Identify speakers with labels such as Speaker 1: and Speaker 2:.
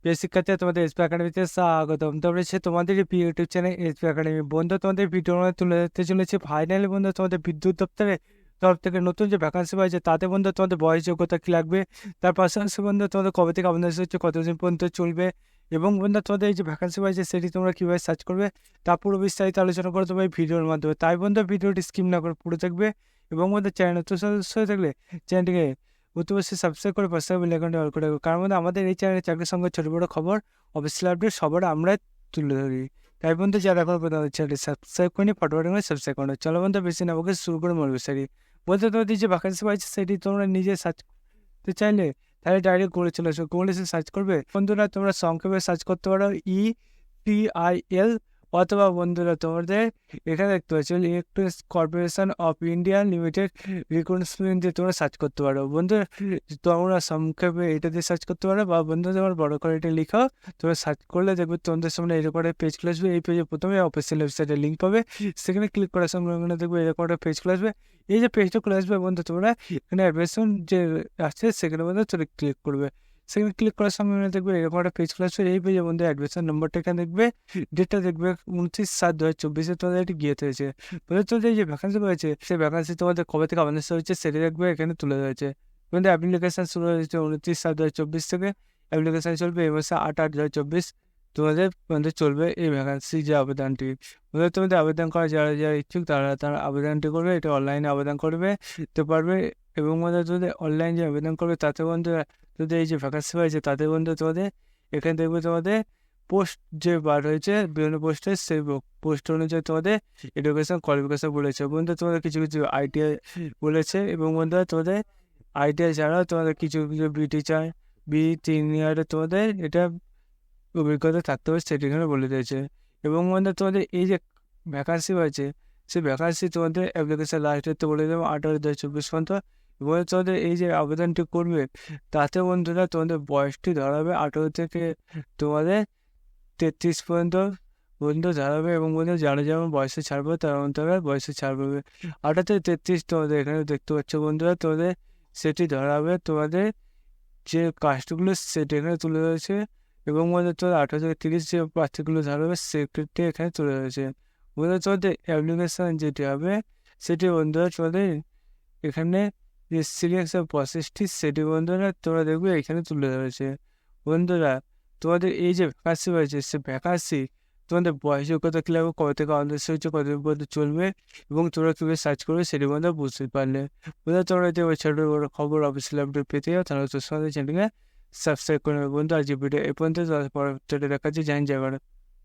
Speaker 1: প্রিয় শিক্ষার্থীরা, তোমাদের এসপি একাডেমিতে স্বাগতম। তোমরা তোমাদের প্রিয় ইউটিউব চ্যানেল এসপি একাডেমি। বন্ধু, তোমাদের ভিডিও তুলে ধরতে চলেছে ফাইনালি বন্ধু তোমাদের বিদ্যুৎ দপ্তরে তরফ থেকে নতুন যে ভ্যাকান্সি পাইছে তাতে বন্ধু তোমাদের বয়স যোগ্যতা কি লাগবে, তার পাশাপাশি বন্ধু তোমাদের কবে থেকে আবেদন হচ্ছে, কতদিন পর্যন্ত চলবে, এবং বন্ধু তোমাদের এই যে ভ্যাকান্সি পাইছে সেটি তোমরা কীভাবে সার্চ করবে তা পুরো বিস্তারিত আলোচনা করে তোমার এই ভিডিওর মাধ্যমে। তাই বন্ধু ভিডিওটি স্কিপ না করে পুরো থাকবে, এবং বন্ধু চ্যানেল নতুন সদস্য হয়ে থাকলে চ্যানেলটিকে অতি অবশ্যই সাবস্ক্রাইব করে পাশে বেল আইকনটি অল করে রাখবে। কারণ বন্ধু আমাদের এই চ্যানেলে চাকরির সঙ্গে ছোটো বড়ো খবর অফিসিয়াল আপডেট সবার আমরা তুলে ধরি। তাই বন্ধু যারা এখন পর্যন্ত চ্যানেলটি সাবস্ক্রাইব করিনি ফটোফট করে সাবস্ক্রাইব করো। চলো বন্ধু বেশি না বকে শুরু করে মূল বিষয়টি। বলতে তোমাদের যে ভ্যাকেন্সি পাইছে সেটি তোমরা নিজে সার্চ করতে চাইলে তাহলে ডাইরেক্ট করে চলে আসো। গুগলে এসে সার্চ করবে বন্ধুরা, তোমরা সংক্ষেপে সার্চ করতে পারো EPIL, অথবা বন্ধুরা তোমাদের এখানে দেখতে পাচ্ছ electric corporation of India limited recruitment দিয়ে তোমরা সার্চ করতে পারো। বন্ধুরা তোমরা সংক্ষেপে এটা দিয়ে সার্চ করতে পারো, বা বন্ধু তোমার বড় করে এটা লিখো। তোমরা সার্চ করলে দেখবে তোমাদের সামনে এরকম একটা পেজ খুলে আসবে। এই পেজে প্রথমে অফিসিয়াল ওয়েবসাইটের লিঙ্ক পাবে, সেখানে ক্লিক করার সঙ্গে সঙ্গে দেখবে এরকম একটা পেজ খুলে আসবে। এই যে পেজটা খুলে আসবে বন্ধু, তোমরা এখানে অ্যাডভার্টাইজমেন্ট যে আছে সেখানে বন্ধু তোমরা ক্লিক করবে। সেখানে ক্লিক করার সঙ্গে দেখবে এরকম একটা পেজ খুলে আসবে। এই পেজে বন্ধু অ্যাডমিশন নম্বরটা এখানে দেখবে, ডেটটা দেখবে 29/7/2024 তোমাদের এটি গিয়ে হয়েছে। বলে তোমাদের যে ভ্যাকান্সি রয়েছে সেই ভ্যাকান্সি তোমাদের কবে থেকে আবেদন শুরু হয়েছে সেটা দেখবে এখানে তুলে রয়েছে। কিন্তু অ্যাপ্লিকেশন শুরু হয়েছে 29/7/2024 থেকে। অ্যাপ্লিকেশন চলবে এই মাসে 8/8/2024 তোমাদের চলবে এই ভ্যাকান্সি যে আবেদনটি। তোমাদের আবেদন করা যারা যারা ইচ্ছুক তারা আবেদনটি করবে। এটা অনলাইনে আবেদন করবে তো পারবে, এবং তোমাদের অনলাইন যে আবেদন করবে তাতে বন্ধু যদি এই যে ভ্যাকান্সি হয়েছে তাতে বন্ধু তোমাদের এখানে দেখবে তোমাদের পোস্ট যে বার হয়েছে বিভিন্ন পোস্টে, সেই পোস্ট অনুযায়ী তোমাদের এডুকেশন কোয়ালিফিকেশন বলেছে। বন্ধু তোমাদের কিছু কিছু ITI বলেছে, এবং বন্ধু তোমাদের ITI ছাড়াও তোমাদের কিছু কিছু টিচার 3 ইয়ারে তোমাদের এটা অভিজ্ঞতা থাকতে হবে সেটি এখানে বলে দিয়েছে। এবং বন্ধু তোমাদের এই যে ভ্যাকান্সি হয়েছে সেই ভ্যাকান্সি তোমাদের অ্যাপ্লিকেশন লাস্ট ডেট বলে দেবো 8/8/2024 পর্যন্ত। এবং তোমাদের এই যে আবেদনটি করবে তাতে বন্ধুরা তোমাদের বয়সটি ধরাবে 18 থেকে তোমাদের 33 পর্যন্ত বন্ধু ধরাবে, এবং বন্ধু যারা যেমন বয়সে ছাড়বে তারা বয়সে ছাড়বে। 18 থেকে 33 তোমাদের এখানে দেখতে পাচ্ছ বন্ধুরা, তোমাদের সেটি ধরাবে। তোমাদের যে কাস্টগুলো সেটি এখানে তুলে ধরেছে, এবং বন্ধু তোমাদের 18 থেকে 30 যে প্রার্থীগুলো ধরাবে সেটি এখানে তুলে ধরেছে। বন্ধু তোমাদের অ্যাপ্লিকেশন যেটি হবে সেটি বন্ধুরা তোমাদের এখানে যে সিলেকশন প্রসেসটি সেটি বন্ধুরা তোমরা দেখবে এখানে তুলে ধরেছে। বন্ধুরা তোমাদের এই যে ভ্যাকান্সি রয়েছে সে ভ্যাকান্সি তোমাদের বয়স যোগ্যতা কী লাগবে, কবে থেকে আবেদন হচ্ছে, কতদিন পর্যন্ত চলবে, এবং তোমরা কীভাবে সার্চ করবে সেটি বন্ধু বুঝতে পারলে। বন্ধু তোমরা যদি ওই ছোটো বড়ো খবর অফিসিয়াল আপডেট পেতে যাও তাহলে তোর সাথে চ্যানেলকে সাবস্ক্রাইব করে নেবে। বন্ধু আজ ভিডিও এই পর্যন্ত, পরবর্তীতে দেখা যাচ্ছে। জানি যাবে।